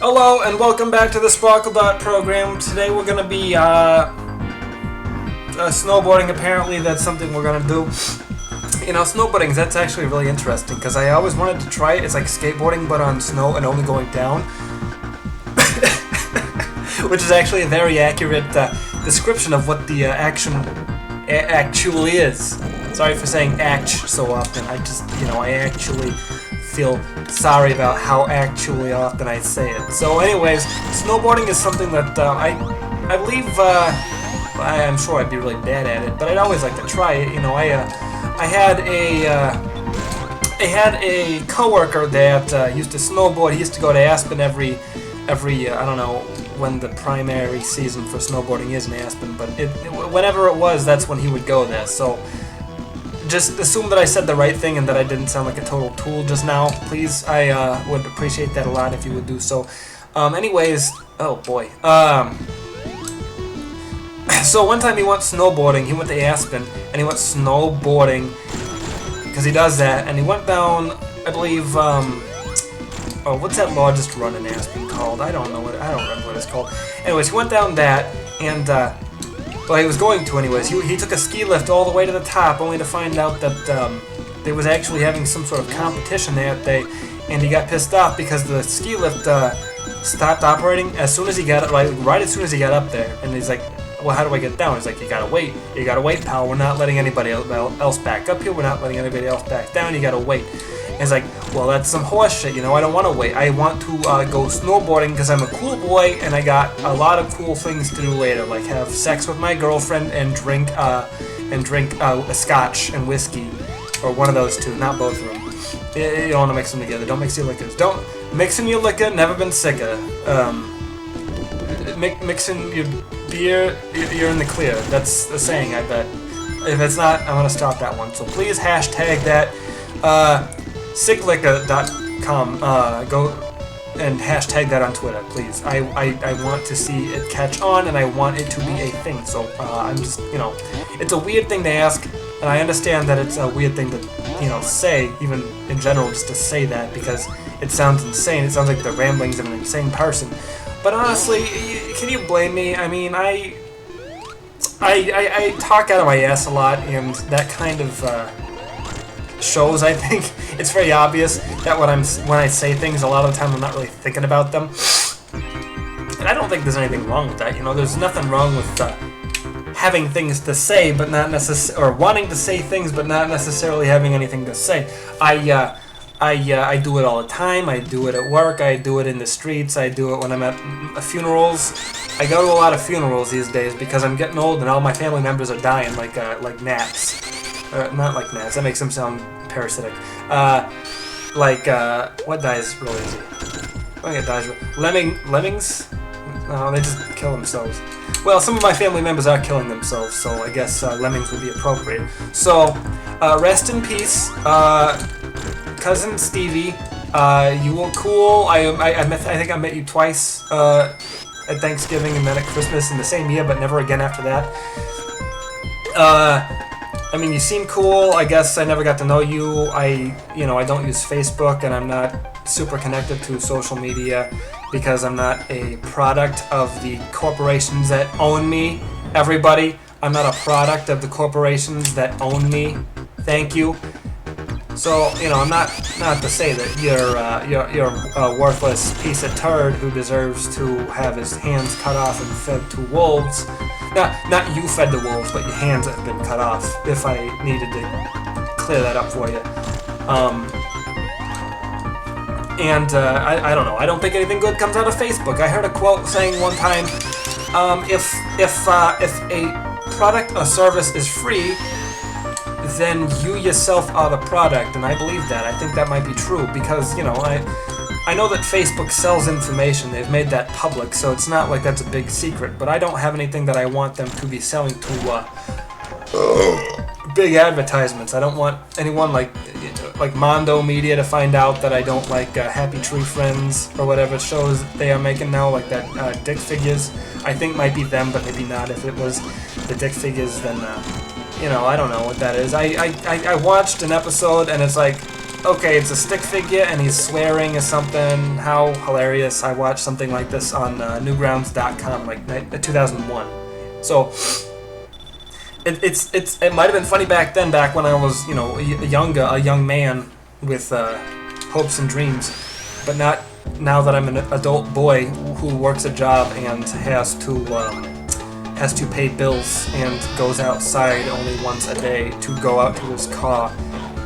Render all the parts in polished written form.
Hello and welcome back to the SparkleDart program. Today we're going to be snowboarding. Apparently that's something we're going to do. You know, snowboarding, that's actually really interesting because I always wanted to try it. It's like skateboarding but on snow and only going down. Which is actually a very accurate description of what the action actually is. Sorry for saying act so often. I actually feel sorry about how actually often I say it. So anyways, snowboarding is something that I believe, I'm sure I'd be really bad at it, but I'd always like to try it. You know, I had a coworker that used to snowboard. He used to go to Aspen every I don't know when the primary season for snowboarding is in Aspen, but whenever it was, that's when he would go there. So just assume that I said the right thing and that I didn't sound like a total tool just now, please. I would appreciate that a lot if you would do so. Anyways, oh boy. So one time he went snowboarding. He went to Aspen and he went snowboarding because he does that. And he went down, I believe. Oh, what's that largest run in Aspen called? I don't remember what it's called. Anyways, he went down that and. Well, he was going to anyways. He took a ski lift all the way to the top, only to find out that they was actually having some sort of competition that day, and he got pissed off because the ski lift stopped operating as soon as he got right as soon as he got up there. And he's like, "Well, how do I get down?" He's like, "You gotta wait, pal. We're not letting anybody else back up here. We're not letting anybody else back down. You gotta wait." And he's like, "Well, that's some horse shit, you know. I don't want to wait. I want to go snowboarding because I'm a cool boy and I got a lot of cool things to do later, like have sex with my girlfriend and drink a scotch and whiskey, or one of those two, not both of them. You don't want to mix them together. Don't mix your liquors. Don't mixing your liquor. Never been sicker. Mixing your beer, you're in the clear. That's the saying, I bet. If it's not, I'm gonna stop that one. So please hashtag that. Sickliquor.com, go and hashtag that on Twitter, please. I want to see it catch on, and I want it to be a thing. So I'm just, you know, it's a weird thing to ask, and I understand that it's a weird thing to, you know, say, even in general, just to say that, because it sounds insane. It sounds like the ramblings of an insane person. But honestly, can you blame me? I mean, I talk out of my ass a lot, and that kind of shows. I think it's very obvious that when I say things, a lot of the time I'm not really thinking about them, and I don't think there's anything wrong with that. You know, there's nothing wrong with having things to say, but not or wanting to say things, but not necessarily having anything to say. I do it all the time. I do it at work. I do it in the streets. I do it when I'm at funerals. I go to a lot of funerals these days because I'm getting old and all my family members are dying like gnats. Not like gnats, that makes them sound parasitic. What dies real easy? I think it dies lemmings? No, they just kill themselves. Well, some of my family members are killing themselves, so I guess lemmings would be appropriate. So, rest in peace, cousin Stevie. You were cool. I think I met you twice at Thanksgiving and then at Christmas in the same year, but never again after that. I mean, you seem cool. I guess I never got to know you. I don't use Facebook, and I'm not super connected to social media because I'm not a product of the corporations that own me. Everybody, I'm not a product of the corporations that own me. Thank you. So, you know, I'm not to say that you're a worthless piece of turd who deserves to have his hands cut off and fed to wolves. Not you fed the wolves, but your hands have been cut off, if I needed to clear that up for you. I don't know. I don't think anything good comes out of Facebook. I heard a quote saying one time, if a product or service is free, then you yourself are the product, and I believe that. I think that might be true because, you know, I know that Facebook sells information. They've made that public, so it's not like that's a big secret, but I don't have anything that I want them to be selling to big advertisements. I don't want anyone like Mondo Media to find out that I don't like Happy Tree Friends or whatever shows they are making now, like that Dick Figures. I think might be them, but maybe not. If it was the Dick Figures, then you know, I don't know what that is. I watched an episode and it's like okay, it's a stick figure and he's swearing or something. How hilarious. I watched something like this on Newgrounds.com like 2001. So it might have been funny back then, back when I was, you know, a young man with hopes and dreams, but not now that I'm an adult boy who works a job and has to pay bills and goes outside only once a day to go out to his car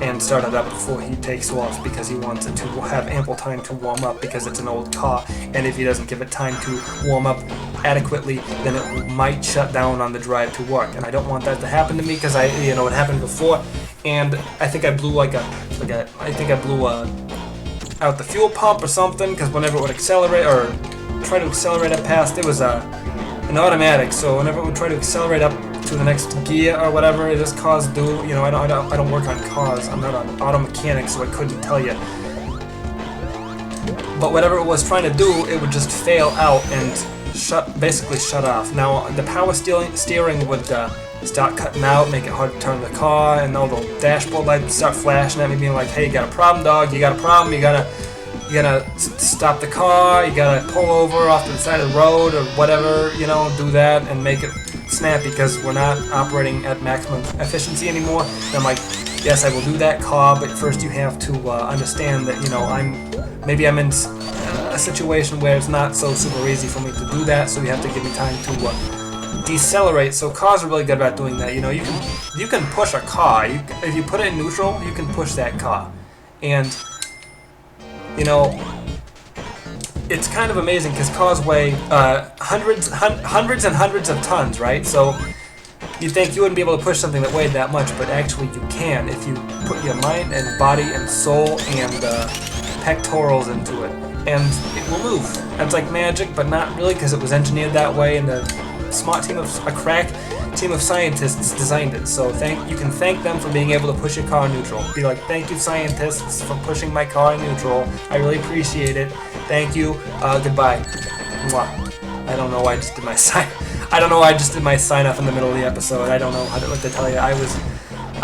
and start it up before he takes off because he wants it to have ample time to warm up because it's an old car, and if he doesn't give it time to warm up adequately, then it might shut down on the drive to work, and I don't want that to happen to me because it happened before, and I think I blew out the fuel pump or something because whenever it would accelerate or try to accelerate up past, it was an automatic, so whenever it would try to accelerate up to the next gear or whatever, it just caused I don't work on cars. I'm not an auto mechanic, so I couldn't tell you. But whatever it was trying to do, it would just fail out and basically shut off. Now the power steering would start cutting out, make it hard to turn the car, and all the dashboard lights would start flashing at me, being like, "Hey, you got a problem, dog? You got a problem? You gotta stop the car. You gotta pull over off to the side of the road or whatever. Do that and make it snappy because we're not operating at maximum efficiency anymore." And I'm like, "Yes, I will do that, car, but first you have to understand that maybe I'm in a situation where it's not so super easy for me to do that, so you have to give me time to decelerate." So cars are really good about doing that. You can push a car. If you put it in neutral, you can push that car, and it's kind of amazing because cars weigh hundreds and hundreds of tons, right? So you'd think you wouldn't be able to push something that weighed that much, but actually you can if you put your mind and body and soul and pectorals into it, and it will move. It's like magic, but not really because it was engineered that way, and a crack team of scientists designed it. So you can thank them for being able to push your car in neutral. Be like, "Thank you, scientists, for pushing my car in neutral. I really appreciate it. Thank you. Goodbye." Mwah. I don't know why I just did my sign. I don't know why I just did my sign off in the middle of the episode. I don't know what to tell you. I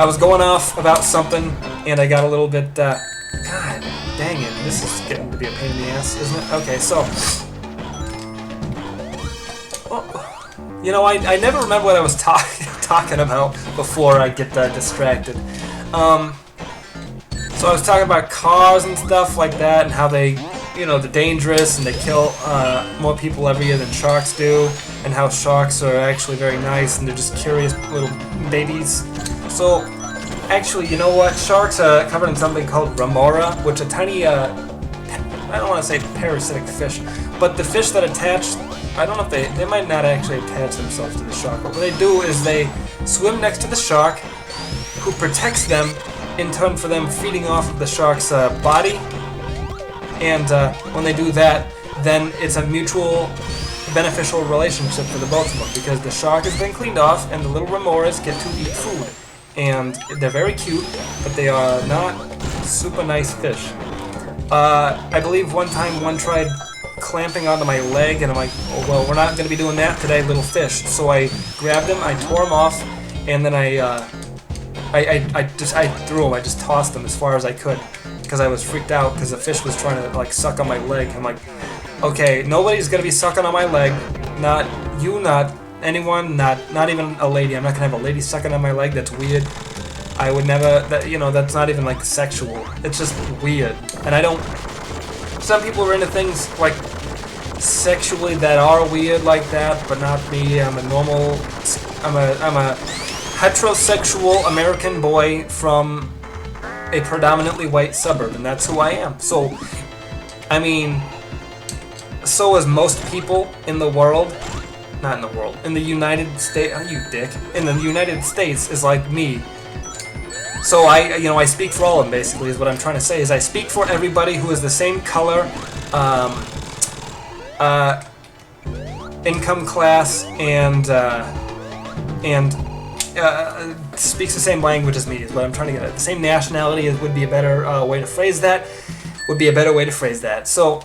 was going off about something, and I got a little bit. God dang it! This is getting to be a pain in the ass, isn't it? Okay, so. I never remember what I was talking about before I get distracted. So I was talking about cars and stuff like that, and how they're dangerous and they kill more people every year than sharks do, and how sharks are actually very nice and they're just curious little babies. So actually, you know what? Sharks are covered in something called remora, which are tiny, I don't want to say parasitic fish, but the fish that attach. I don't know if they might not actually attach themselves to the shark, but what they do is they swim next to the shark, who protects them in turn for them feeding off of the shark's body, and when they do that, then it's a mutual beneficial relationship for the both of them, because the shark has been cleaned off and the little remoras get to eat food, and they're very cute, but they are not super nice fish. I believe one time one tried clamping onto my leg, and I'm like, "Oh well, we're not going to be doing that today, little fish." So I grabbed him, I tore him off, and then I threw him. I just tossed him as far as I could because I was freaked out because the fish was trying to suck on my leg. I'm like, okay, nobody's going to be sucking on my leg, not you, not anyone, not even a lady. I'm not going to have a lady sucking on my leg. That's weird. I would never. That's not even sexual. It's just weird, and I don't. Some people are into things sexually that are weird like that, but not me. I'm a heterosexual American boy from a predominantly white suburb, and that's who I am. So, so is most people in the world. Not in the world. In the United States. Oh, you dick. In the United States is like me. So I speak for all of them, basically, is what I'm trying to say, is I speak for everybody who is the same color, income class, and speaks the same language as me, is what I'm trying to get at. The same nationality would be a better way to phrase that. So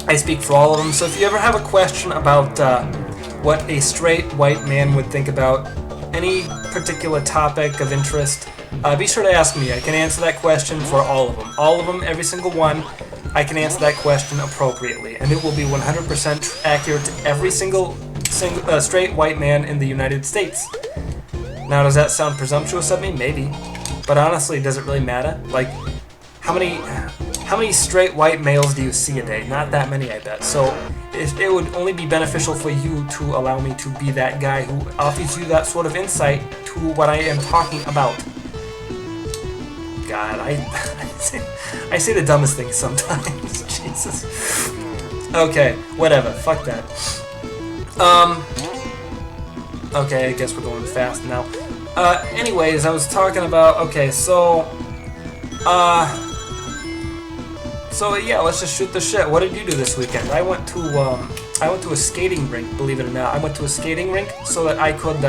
I speak for all of them. So if you ever have a question about what a straight white man would think about any particular topic of interest, be sure to ask me. I can answer that question for all of them. All of them, every single one, I can answer that question appropriately. And it will be 100% accurate to every single straight white man in the United States. Now, does that sound presumptuous of me? Maybe. But honestly, does it really matter? Like, how many straight white males do you see a day? Not that many, I bet. So it would only be beneficial for you to allow me to be that guy who offers you that sort of insight to what I am talking about. God, I say the dumbest things sometimes. Jesus. Okay, whatever. Fuck that. Okay, I guess we're going fast now. Anyways, I was talking about, okay, so yeah, let's just shoot the shit. What did you do this weekend? I went to a skating rink, believe it or not. I went to a skating rink so that I could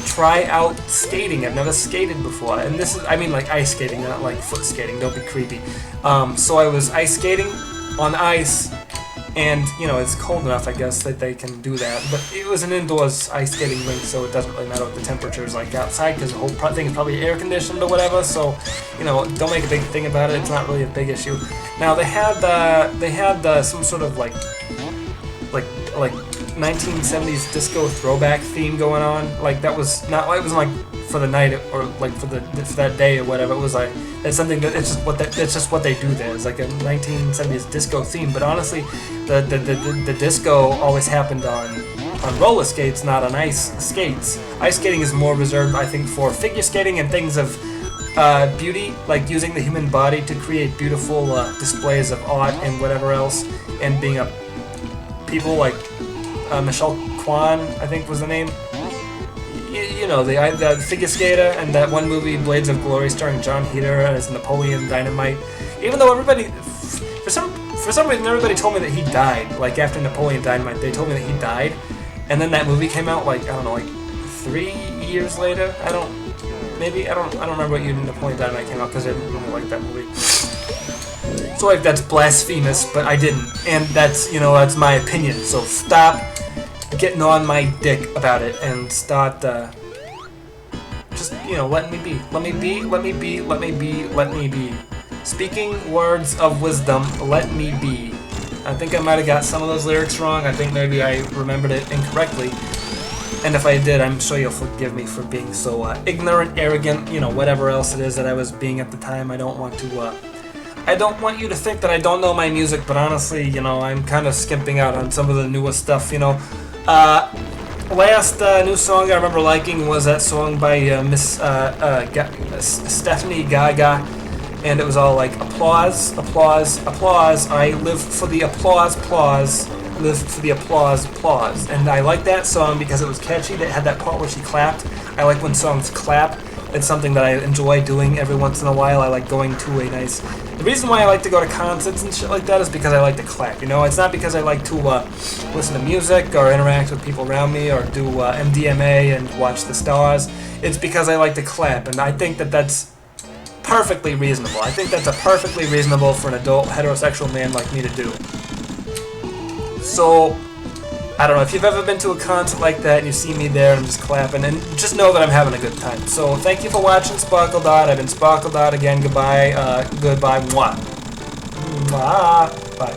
try out skating. I've never skated before, and this is, I mean, like ice skating, not like foot skating. Don't be creepy. So I was ice skating on ice, and you know it's cold enough, I guess, that they can do that. But it was an indoors ice skating rink, so it doesn't really matter what the temperature is like outside, because the whole thing is probably air conditioned or whatever. So, you know, don't make a big thing about it. It's not really a big issue. Now they had some sort of like 1970s disco throwback theme going on. Like that was not, it wasn't like for the night or like for that day or whatever. It was like it's something that it's just what they do there. It's like a 1970s disco theme. But honestly, the disco always happened on roller skates, not on ice skates. Ice skating is more reserved, I think, for figure skating and things of beauty, like using the human body to create beautiful displays of art and whatever else, and being a people like Michelle Kwan, I think was the name. You know, the figure skater, and that one movie, Blades of Glory, starring John Heder as Napoleon Dynamite. Even though everybody, for some reason, everybody told me that he died. Like after Napoleon Dynamite, they told me that he died, and then that movie came out like, I don't know, like 3 years later. I don't remember what year Napoleon Dynamite came out, because I didn't really like that movie. So like that's blasphemous, but I didn't, and that's, you know, that's my opinion. So stop getting on my dick about it and start just, you know, letting me be. Let me be, let me be, let me be, let me be. Speaking words of wisdom, let me be. I think I might have got some of those lyrics wrong. I think maybe I remembered it incorrectly. And if I did, I'm sure you'll forgive me for being so ignorant, arrogant, you know, whatever else it is that I was being at the time. I don't want you to think that I don't know my music, but honestly, you know, I'm kind of skimping out on some of the newer stuff, you know. Last new song I remember liking was that song by Miss Stephanie Gaga, and it was all like applause, applause, applause. I live for the applause, applause. Live for the applause, applause. And I like that song because it was catchy. That had that part where she clapped. I like when songs clap. It's something that I enjoy doing every once in a while. I like going to a nice... The reason why I like to go to concerts and shit like that is because I like to clap, you know? It's not because I like to listen to music or interact with people around me or do MDMA and watch the stars. It's because I like to clap, and I think that that's perfectly reasonable. I think that's a perfectly reasonable for an adult heterosexual man like me to do. So, I don't know, if you've ever been to a concert like that and you see me there and I'm just clapping, and just know that I'm having a good time. So, thank you for watching SparkleDart. I've been SparkleDart again. Goodbye. Goodbye. Mwah. Mwah. Bye.